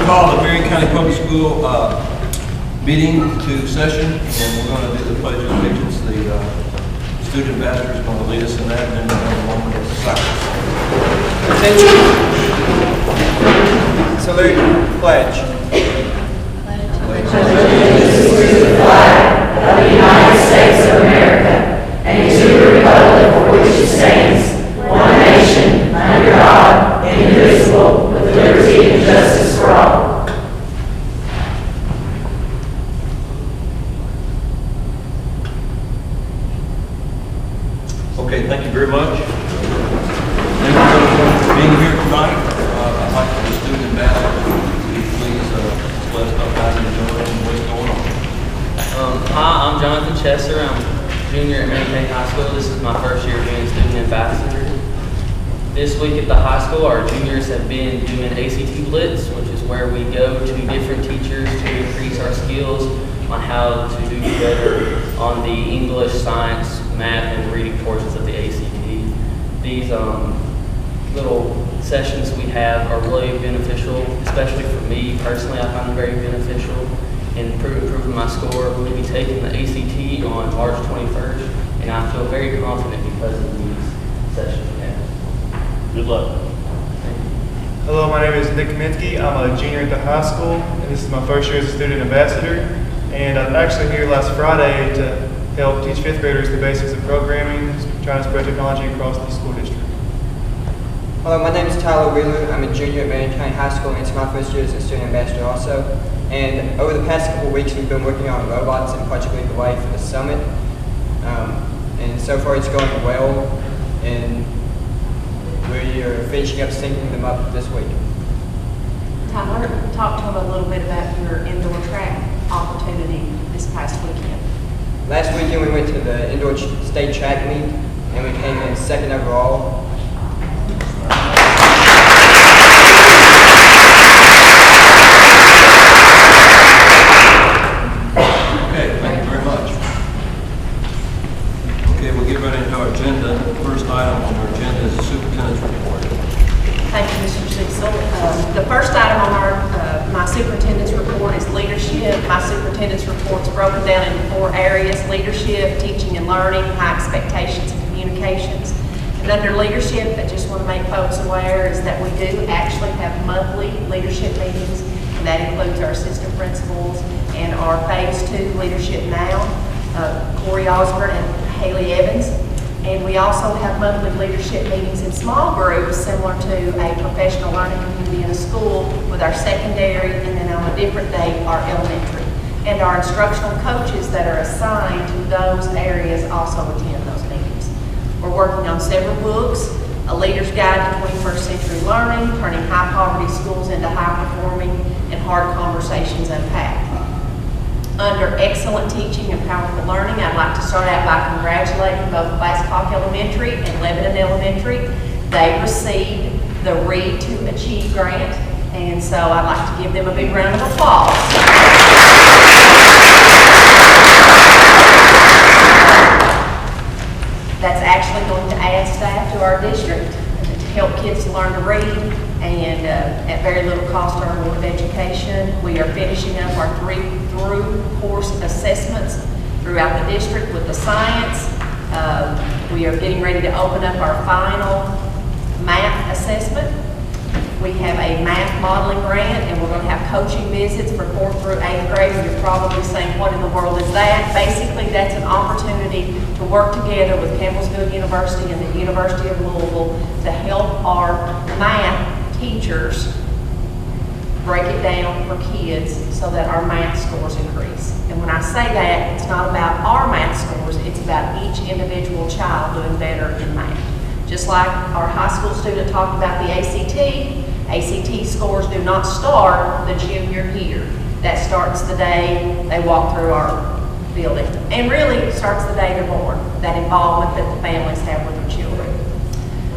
to call the Marion County Public School meeting to session, and we're going to do the pledge of allegiance. The student ambassador is going to lead us in that, and then we're going to have a moment of silence. Attention. Salute. Pledge. Pledge allegiance to the flag of the United States of America and to the republic for which it stands, one nation, under God, indivisible, with liberty and justice for all. Okay, thank you very much. Thank you for being here tonight. I'd like for the student ambassador to please let us know how you're doing and what's going on. Hi, I'm Jonathan Chester. I'm a junior at Marion County High School. This is my first year being student ambassador. This week at the high school, our juniors have been doing ACT Blitz, which is where we go to different teachers to increase our skills on how to do better on the English, science, math, and reading portions of the ACT. These little sessions we have are really beneficial, especially for me personally. I find them very beneficial in improving my score. We'll be taking the ACT on March 21st, and I feel very confident because of these sessions we have. Good luck. Hello, my name is Nick Kaminsky. I'm a junior at the high school, and this is my first year as a student ambassador. And I'm actually here last Friday to help teach fifth graders the basics of programming, trying to spread technology across the school district. Hello, my name is Tyler Wheeler. I'm a junior at Marion County High School, and it's my first year as a student ambassador also. And over the past couple of weeks, we've been working on robots in Project Lead the Way for the summit. And so far, it's going well. And we are finishing up syncing them up this week. Tyler, talk to them a little bit about your indoor track opportunity this past weekend. Last weekend, we went to the indoor state track meet, and we came in second overall. Okay, thank you very much. Okay, we'll get right into our agenda. The first item on our agenda is the superintendent's report. Thank you, Mr. Cecil. The first item on my superintendent's report is leadership. My superintendent's report is broken down into 4 areas: leadership, teaching and learning, high expectations, and communications. And under leadership, I just want to make folks aware is that we do actually have monthly leadership meetings, and that includes our assistant principals and our Phase 2 Leadership Now, Corey Osborne and Haley Evans. And we also have monthly leadership meetings in small groups, similar to a professional learning community in a school, with our secondary, and then on a different day, our elementary. And our instructional coaches that are assigned to those areas also attend those meetings. We're working on several books: A Leader's Guide to 21st Century Learning, Turning High Poverty Schools into High Performing, and Hard Conversations Unpacked. Under excellent teaching and powerful learning, I'd like to start out by congratulating both Glasscock Elementary and Lebanon Elementary. They received the Read to Achieve grant, and so I'd like to give them a big round of applause. That's actually going to add staff to our district to help kids learn to read, and at very little cost to our Board of Education. We are finishing up our 3 through course assessments throughout the district with the science. We are getting ready to open up our final math assessment. We have a math modeling grant, and we're going to have coaching visits for 4th through 8th grade. And you're probably saying, what in the world is that? Basically, that's an opportunity to work together with Campbellsville University and the University of Louisville to help our math teachers break it down for kids so that our math scores increase. And when I say that, it's not about our math scores, it's about each individual child doing better in math. Just like our high school student talked about the ACT scores do not start the junior year. That starts the day they walk through our building. And really starts the day they're born, that involvement that the families have with their children.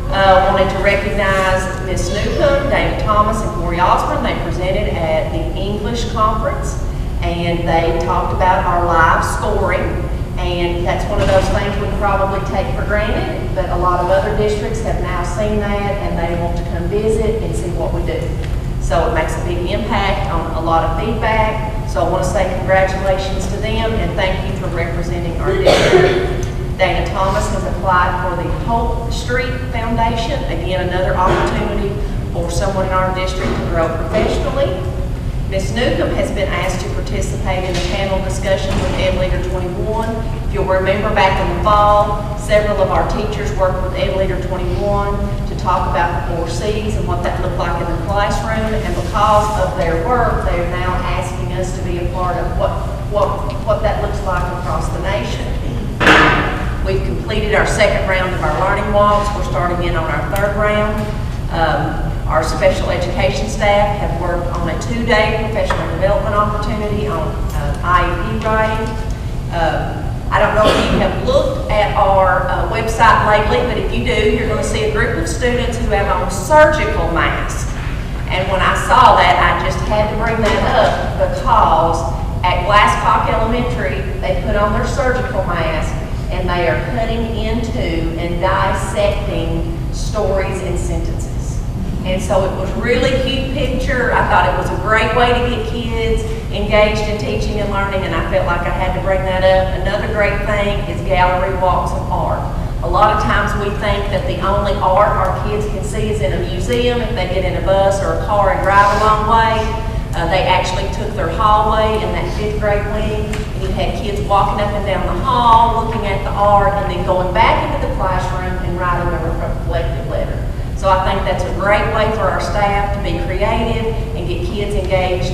Wanted to recognize Ms. Newcomb, David Thomas, and Corey Osborne. They presented at the English conference, and they talked about our live scoring. And that's one of those things we probably take for granted, but a lot of other districts have now seen that, and they want to come visit and see what we do. So it makes a big impact on a lot of feedback. So I want to say congratulations to them and thank you for representing our district. Dana Thomas has applied for the Hope Street Foundation. Again, another opportunity for someone in our district to grow professionally. Ms. Newcomb has been asked to participate in a panel discussion with Ed Leader 21. If you'll remember back in the fall, several of our teachers worked with Ed Leader 21 to talk about the 4 C's and what that looked like in the classroom. And because of their work, they are now asking us to be a part of what that looks like across the nation. We've completed our second round of our learning walks. We're starting in on our third round. Our special education staff have worked on a 2-day professional development opportunity on IEP writing. I don't know if you have looked at our website lately, but if you do, you're going to see a group of students who have on surgical masks. And when I saw that, I just had to bring that up because at Glasscock Elementary, they put on their surgical mask and they are cutting into and dissecting stories and sentences. And so it was really cute picture. I thought it was a great way to get kids engaged in teaching and learning, and I felt like I had to bring that up. Another great thing is gallery walks of art. A lot of times we think that the only art our kids can see is in a museum if they get in a bus or a car and drive a long way. They actually took their hallway in that 5th grade wing, and you had kids walking up and down the hall looking at the art and then going back into the classroom and writing a reflective letter. So I think that's a great way for our staff to be creative and get kids engaged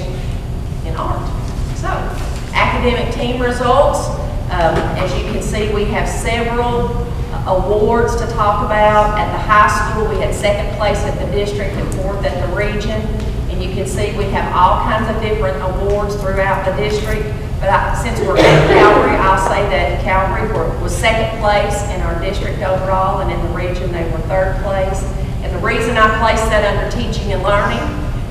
in art. So, academic team results. As you can see, we have several awards to talk about. At the high school, we had 2nd place at the district and 4th at the region. And you can see we have all kinds of different awards throughout the district. But since we're at Calvary, I'll say that Calvary was 2nd place in our district overall, and in the region they were 3rd place. And the reason I placed that under teaching and learning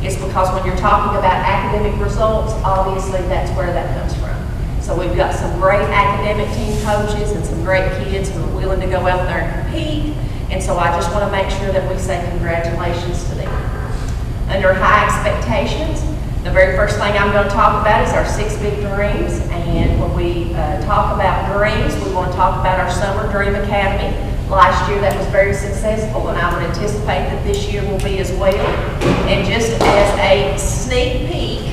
is because when you're talking about academic results, obviously that's where that comes from. So we've got some great academic team coaches and some great kids who are willing to go out there and compete. And so I just want to make sure that we say congratulations to them. Under high expectations, the very first thing I'm going to talk about is our 6 big dreams. And when we talk about dreams, we want to talk about our Summer Dream Academy. Last year that was very successful, and I would anticipate that this year will be as well. And just as a sneak peek,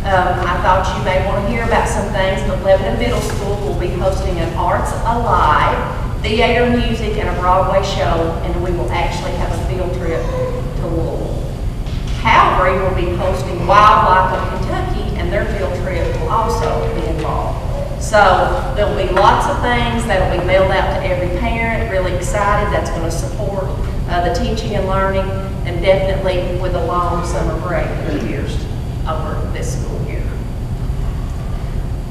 I thought you may want to hear about some things, but Lebanon Middle School will be hosting an Arts Alive, theater, music, and a Broadway show, and we will actually have a field trip to Louisville. Calvary will be hosting Wildlife of Kentucky, and their field trip will also be involved. So there'll be lots of things that'll be mailed out to every parent, really excited. That's going to support the teaching and learning, and definitely with a long summer break that appears over this school year.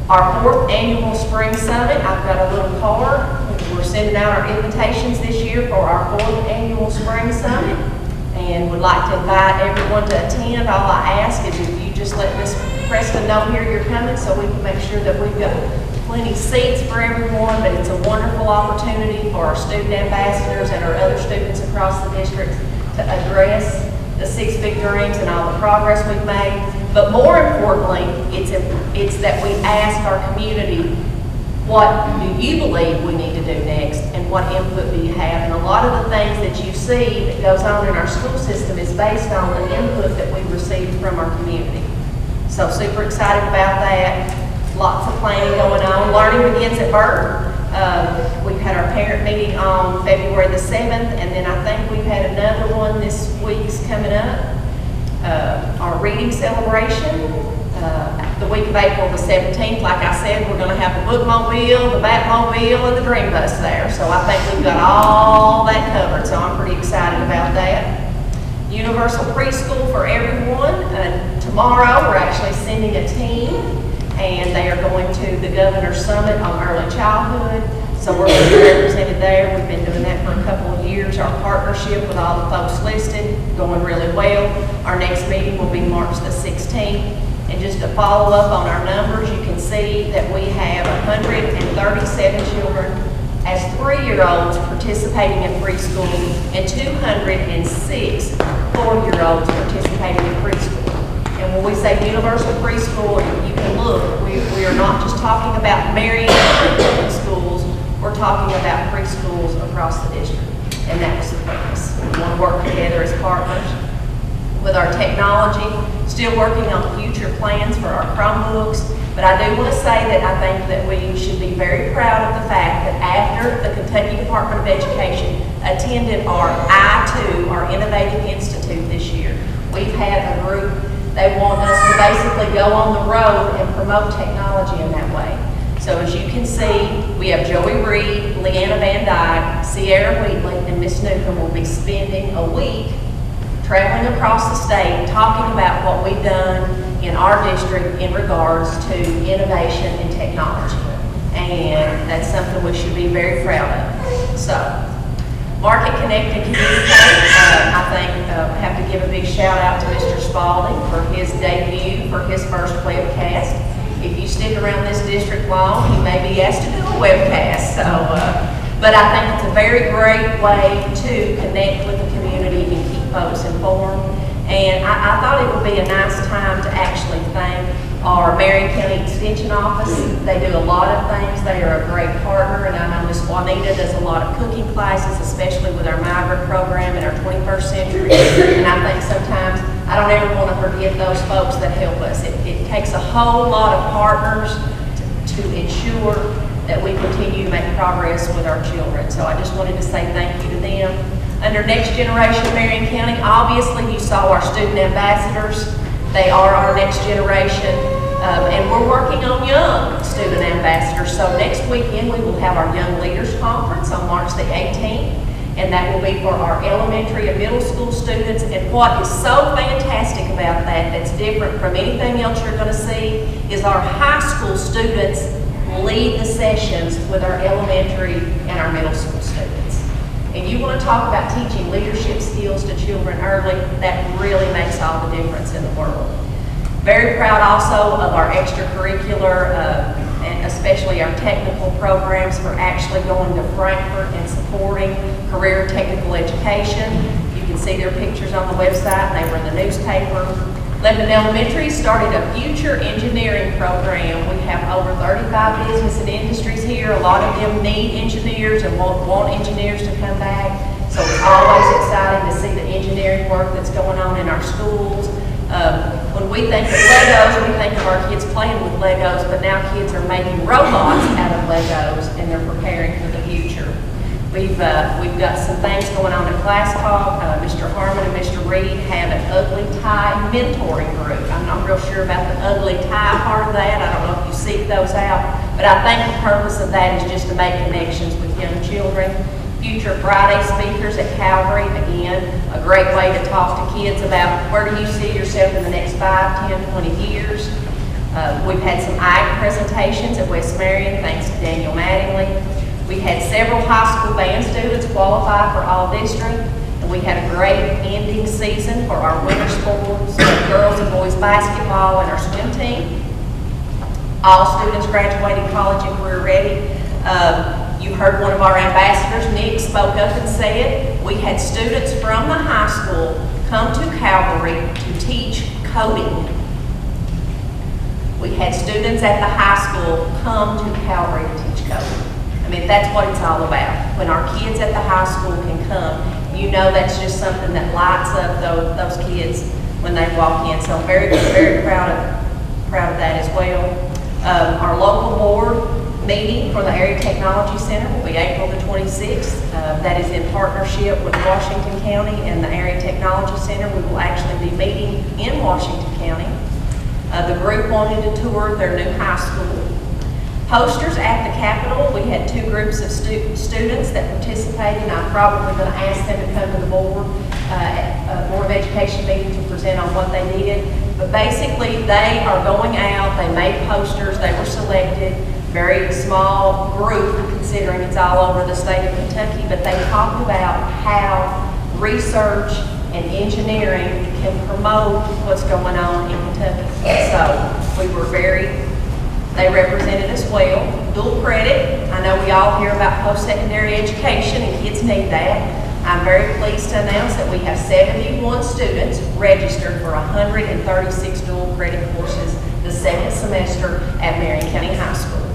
Our 4th annual Spring Summit, I've got a little card. We're sending out our invitations this year for our 4th annual Spring Summit, and would like to invite everyone to attend. All I ask is if you just let Ms. Preston know here you're coming so we can make sure that we've got plenty of seats for everyone, but it's a wonderful opportunity for our student ambassadors and our other students across the district to address the 6 big dreams and all the progress we've made. But more importantly, it's that we ask our community, what do you believe we need to do next, and what input do you have? And a lot of the things that you see that goes on in our school system is based on the input that we received from our community. So super excited about that. Lots of planning going on. Learning begins at birth. We've had our parent meeting on February the 7th, and then I think we've had another one this week's coming up. Our reading celebration, the week of April the 17th. Like I said, we're going to have the bookmobile, the Batmobile, and the Dream Bus there. So I think we've got all that covered, so I'm pretty excited about that. Universal preschool for everyone. Tomorrow we're actually sending a team, and they are going to the Governor's Summit on early childhood. So we're going to be represented there. We've been doing that for a couple of years. Our partnership with all the folks listed, going really well. Our next meeting will be March the 16th. And just to follow up on our numbers, you can see that we have 137 children as 3-year-olds participating in preschool and 206 4-year-olds participating in preschool. And when we say universal preschool, you can look, we are not just talking about Marion schools, we're talking about preschools across the district. And that was the purpose. We want to work together as partners with our technology, still working on future plans for our Chromebooks. But I do want to say that I think that we should be very proud of the fact that after the Kentucky Department of Education attended our I2, our Innovative Institute this year, we've had a group, they want us to basically go on the road and promote technology in that way. So as you can see, we have Joey Reed, Leanna Van Dyke, Sierra Wheatley, and Miss Newcomb will be spending a week traveling across the state, talking about what we've done in our district in regards to innovation and technology. And that's something we should be very proud of. So, Market Connect and Communicate, I think I have to give a big shout out to Mr. Spalding for his debut, for his first webcast. If you stick around this district long, he may be asked to do a webcast. So, but I think it's a very great way to connect with the community and keep folks informed. And I thought it would be a nice time to actually thank our Marion County Extension Office. They do a lot of things. They are a great partner, and I know Miss Juanita does a lot of cooking classes, especially with our migrant program in our 21st century. And I think sometimes I don't ever want to forget those folks that help us. It takes a whole lot of partners to ensure that we continue to make progress with our children. So I just wanted to say thank you to them. Under Next Generation Marion County, obviously you saw our student ambassadors. They are our next generation, and we're working on young student ambassadors. So next weekend we will have our Young Leaders Conference on March the 18th, and that will be for our elementary and middle school students. And what is so fantastic about that, that's different from anything else you're going to see, is our high school students lead the sessions with our elementary and our middle school students. And you want to talk about teaching leadership skills to children early, that really makes all the difference in the world. Very proud also of our extracurricular and especially our technical programs for actually going to Frankfurt and supporting career technical education. You can see their pictures on the website. They were in the newspaper. Lebanon Elementary started a future engineering program. We have over 35 business and industries here. A lot of them need engineers and want engineers to come back. So it's always exciting to see the engineering work that's going on in our schools. When we think of Legos, we think of our kids playing with Legos, but now kids are making robots out of Legos and they're preparing for the future. We've got some things going on in Class Talk. Mr. Harmon and Mr. Reed have an ugly tie mentoring group. I'm not real sure about the ugly tie part of that. I don't know if you seek those out, but I think the purpose of that is just to make connections with young children. Future Friday speakers at Calvary, again, a great way to talk to kids about where do you see yourself in the next 5, 10, 20 years. We've had some ag presentations at West Marion, thanks to Daniel Mattingly. We had several high school band students qualify for all district, and we had a great ending season for our winter sports, girls and boys basketball, and our swim team. All students graduated college and career ready. You heard one of our ambassadors, Nick, spoke up and said, we had students from the high school come to Calvary to teach coding. We had students at the high school come to Calvary to teach coding. I mean, that's what it's all about. When our kids at the high school can come, you know that's just something that lights up those kids when they walk in. So I'm very, very proud of that as well. Our local board meeting for the Area Technology Center will be April the 26th. That is in partnership with Washington County and the Area Technology Center. We will actually be meeting in Washington County. The group wanted to tour their new high school. Posters at the Capitol, we had 2 groups of students that participated, and I'm probably going to ask them to come to the board at Board of Education meeting to present on what they did. But basically, they are going out, they made posters, they were selected, very small group considering it's all over the state of Kentucky, but they talked about how research and engineering can promote what's going on in Kentucky. So we were they represented us well. Dual credit, I know we all hear about post-secondary education and kids need that. I'm very pleased to announce that we have 71 students registered for 136 dual credit courses the second semester at Marion County High School.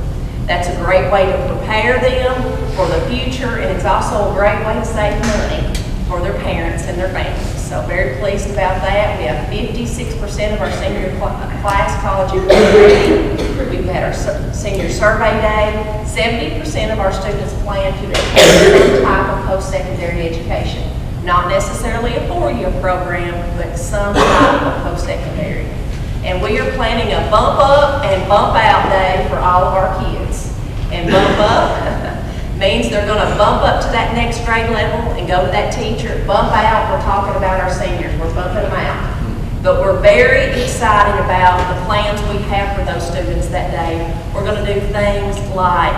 That's a great way to prepare them for the future, and it's also a great way to save money for their parents and their families. So very pleased about that. We have 56% of our senior class college ready. We've had our senior survey day. 70% of our students plan to attend some type of post-secondary education. Not necessarily a 4-year program, but some type of post-secondary. And we are planning a bump up and bump out day for all of our kids. And bump up means they're going to bump up to that next grade level and go to that teacher. Bump out, we're talking about our seniors. We're bumping them out. But we're very excited about the plans we have for those students that day. We're going to do things like,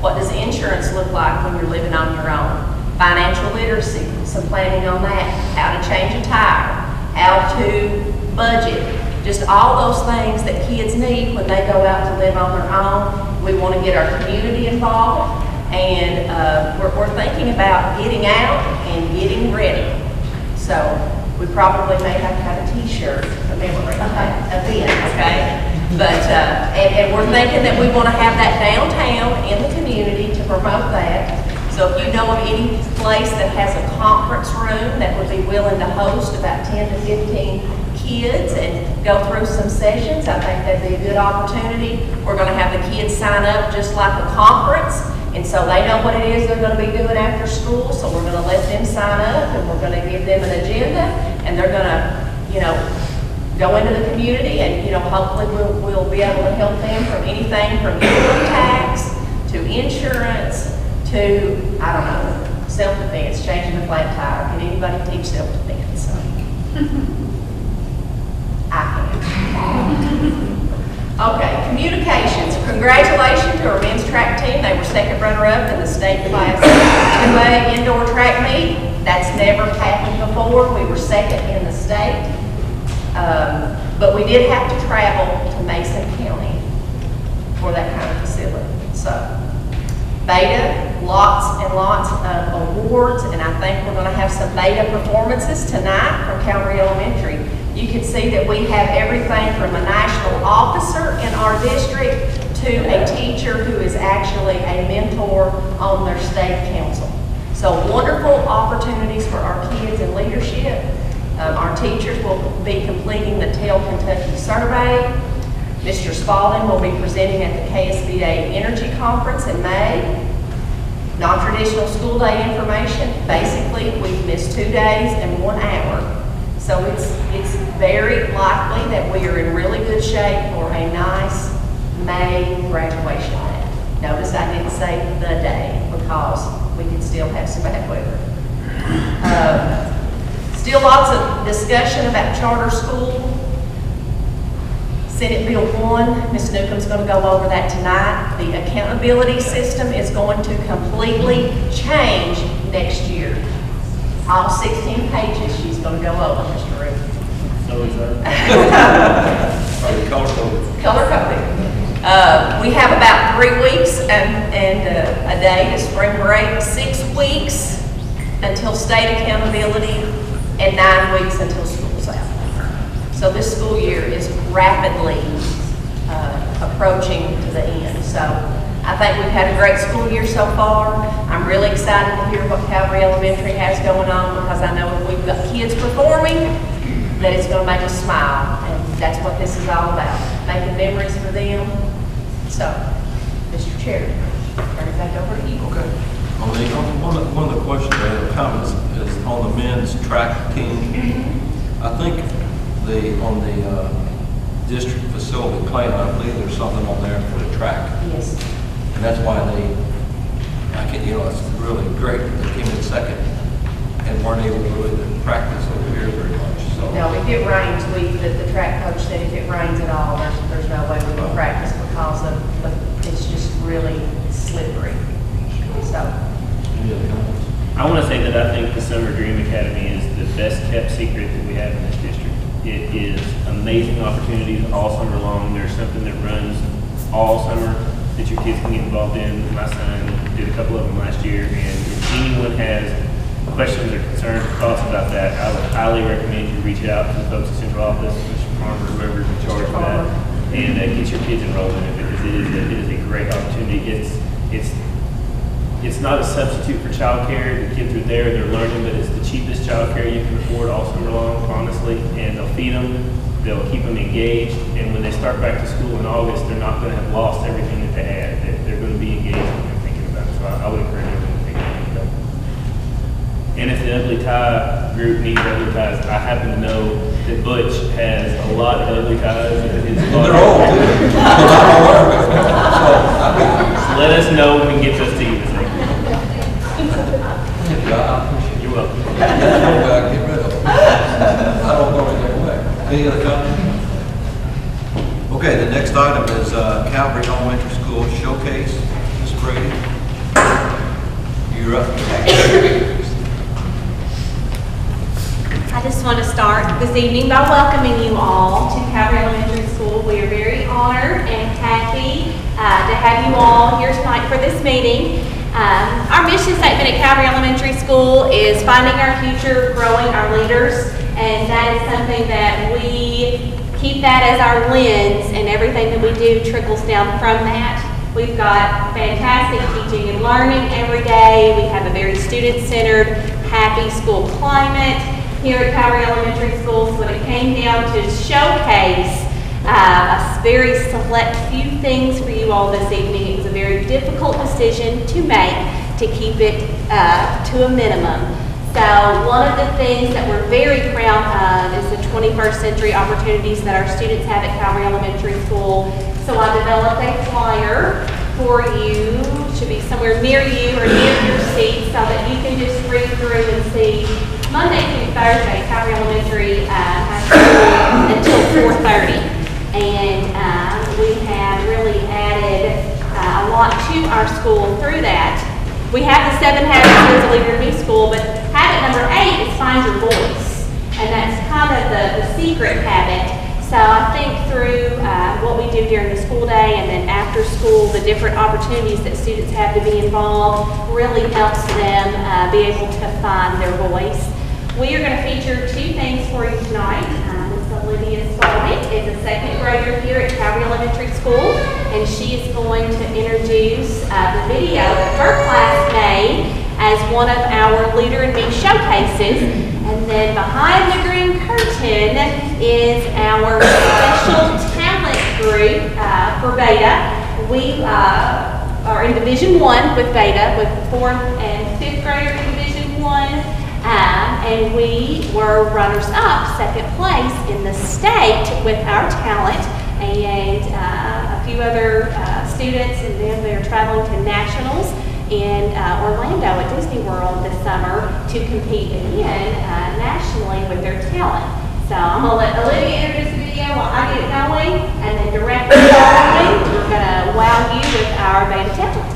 what does insurance look like when you're living on your own? Financial literacy, some planning on that. How to change a tire. How to budget. Just all those things that kids need when they go out to live on their own. We want to get our community involved. And we're thinking about getting out and getting ready. So we probably may have to have a t-shirt commemorating that event, okay? But, and we're thinking that we want to have that downtown in the community to promote that. So if you know of any place that has a conference room that would be willing to host about 10 to 15 kids and go through some sessions, I think that'd be a good opportunity. We're going to have the kids sign up just like a conference. And so they know what it is they're going to be doing after school, so we're going to let them sign up, and we're going to give them an agenda, and they're going to, go into the community, and, hopefully we'll be able to help them from anything from income tax to insurance to, I don't know, self-defense, changing the flat tire. Can anybody teach self-defense? I can. Okay, communications. Congratulations to our men's track team. They were second runner-up in the state class 2A indoor track meet. That's never happened before. We were second in the state. But we did have to travel to Mason County for that kind of facility. So, beta, lots and lots of awards, and I think we're going to have some beta performances tonight from Calvary Elementary. You can see that we have everything from a national officer in our district to a teacher who is actually a mentor on their state council. So wonderful opportunities for our kids in leadership. Our teachers will be completing the Tell Kentucky survey. Mr. Spalding will be presenting at the KSBA Energy Conference in May. Non-traditional school day information. Basically, we've missed 2 days and 1 hour. So it's very likely that we are in really good shape for a nice May graduation day. Notice I didn't say the day because we could still have some bad weather. Still lots of discussion about charter school. Senate Bill 1, Ms. Newcomb's going to go over that tonight. The accountability system is going to completely change next year. All 16 pages she's going to go over, Mr. Ruth. So excited. Are you color-coded? Color-coded. We have about 3 weeks and a day to spring break, 6 weeks until state accountability, and 9 weeks until school's out. So this school year is rapidly approaching to the end. So I think we've had a great school year so far. I'm really excited to hear what Calvary Elementary has going on because I know if we've got kids performing, that it's going to make us smile. And that's what this is all about, making memories for them. So, Mr. Chair, turn it back over to you. Okay. One of the questions I have comments is on the men's track team. I think on the district facility plan, I believe there's something on there for the track. Yes. And that's why it's really great that they came in second and weren't able to really practice over here very much. So. No, if it rains, the track coach said if it rains at all, there's no way we can practice because it's just really slippery. So. Any other comments? I want to say that I think the Summer Dream Academy is the best kept secret that we have in this district. It is amazing opportunities all summer long. There's something that runs all summer that your kids can get involved in. My son did a couple of them last year, and if anyone has questions or concerns or thoughts about that, I would highly recommend you reach out to the folks at central office, Mr. Farmer, whoever's in charge of that, and get your kids enrolled in it, because it is a great opportunity. It's not a substitute for childcare. The kids are there, they're learning, but it's the cheapest childcare you can afford all summer long, honestly. And they'll feed them, they'll keep them engaged, and when they start back to school in August, they're not going to have lost everything that they had. They're going to be engaged and thinking about it. So I would encourage everyone to think about it. And if the Ugly Tie group needs ugly ties, I happen to know that Butch has a lot of ugly ties. They're old, too. I'm aware of it. So let us know when we can get those to you. You're welcome. Get rid of them. I don't go any way. Any other comments? Okay, the next item is Calvary Elementary School Showcase. Ms. Brady, you're up. I just want to start this evening by welcoming you all to Calvary Elementary School. We are very honored and happy to have you all here tonight for this meeting. Our mission statement at Calvary Elementary School is finding our future, growing our leaders, and that is something that we keep that as our lens, and everything that we do trickles down from that. We've got fantastic teaching and learning every day. We have a very student-centered, happy school climate here at Calvary Elementary School. So when it came down to showcase a very select few things for you all this evening, it was a very difficult decision to make to keep it to a minimum. So one of the things that we're very proud of is the 21st century opportunities that our students have at Calvary Elementary School. So I developed a flyer for you, should be somewhere near you or near your seat, so that you can just read through and see Monday through Thursday, Calvary Elementary High School until 4:30. And we have really added a lot to our school through that. We have the 7 habits as a leader in new school, but habit number 8 is find your voice. And that's kind of the secret habit. So I think through what we do during the school day and then after school, the different opportunities that students have to be involved really helps them be able to find their voice. We are going to feature 2 things for you tonight. Ms. Olivia Spalding is a 2nd grader here at Calvary Elementary School, and she is going to introduce the video that her class made as one of our Leader in Me showcases. And then behind the green curtain is our special talent group for Beta. We are in Division 1 with Beta, with the 4th and 5th grader in Division 1. And we were runners-up, 2nd place in the state with our talent, and a few other students, and then they're traveling to nationals in Orlando at Disney World this summer to compete again nationally with their talent. So I'm going to let Olivia introduce the video while I get it going, and then directly following, we're going to wow you with our Beta talent.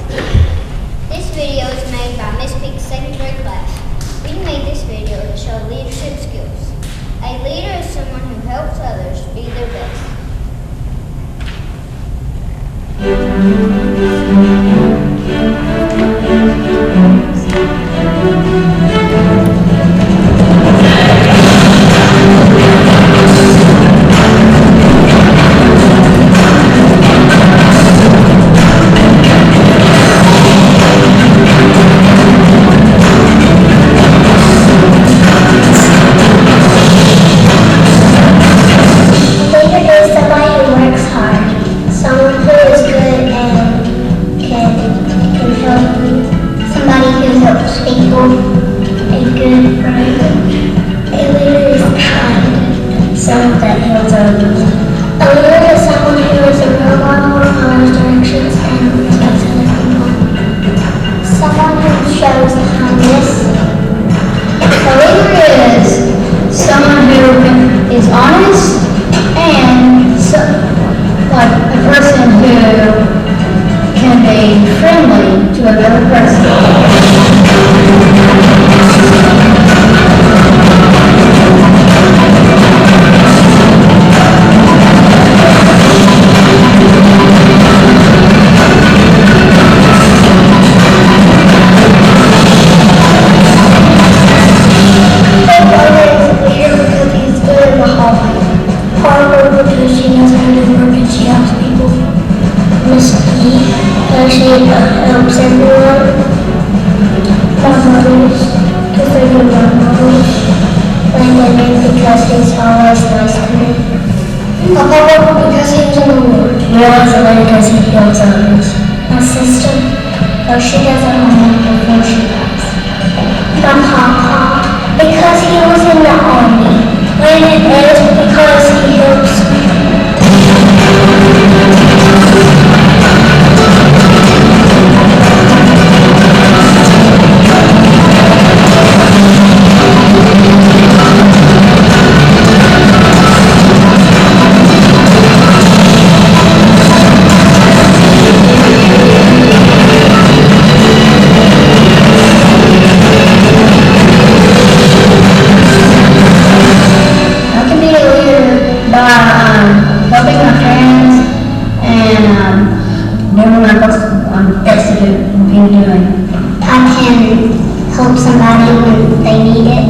This video is made by Miss Peak's 2nd grade class. We made this video to show leadership skills. A leader is someone who helps others be their best. My papa, because he was in the war. Realizing because he heals others. My sister, though she doesn't know before she dies. My papa, because he was in the army. When it is because he helps helping my friends and doing what I'm best to do and doing. I can help somebody when they need it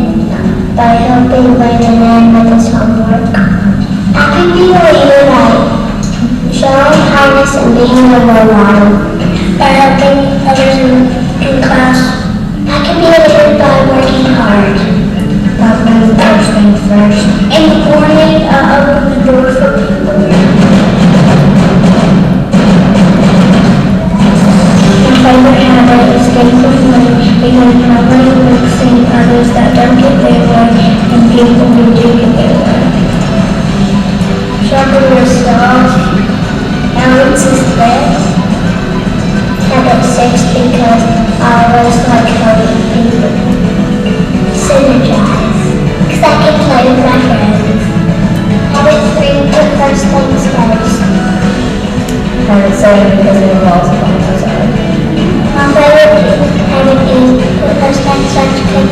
by helping Brandon and with his homework. I can be a leader by showing kindness and being a role model. By helping others in class. I can be a leader by working hard. By putting first things first. In the morning, I open the door for people. My favorite habit is getting with money because my money will see others that don't get their way and people who do get their way. Sharpen yourself. Balance is best. Habit 6 because I always like helping people. Synergize. Because I can play with my friends. Habit 3, put first things first. Habit 7 because it involves playing outside. My favorite habit is put first things first because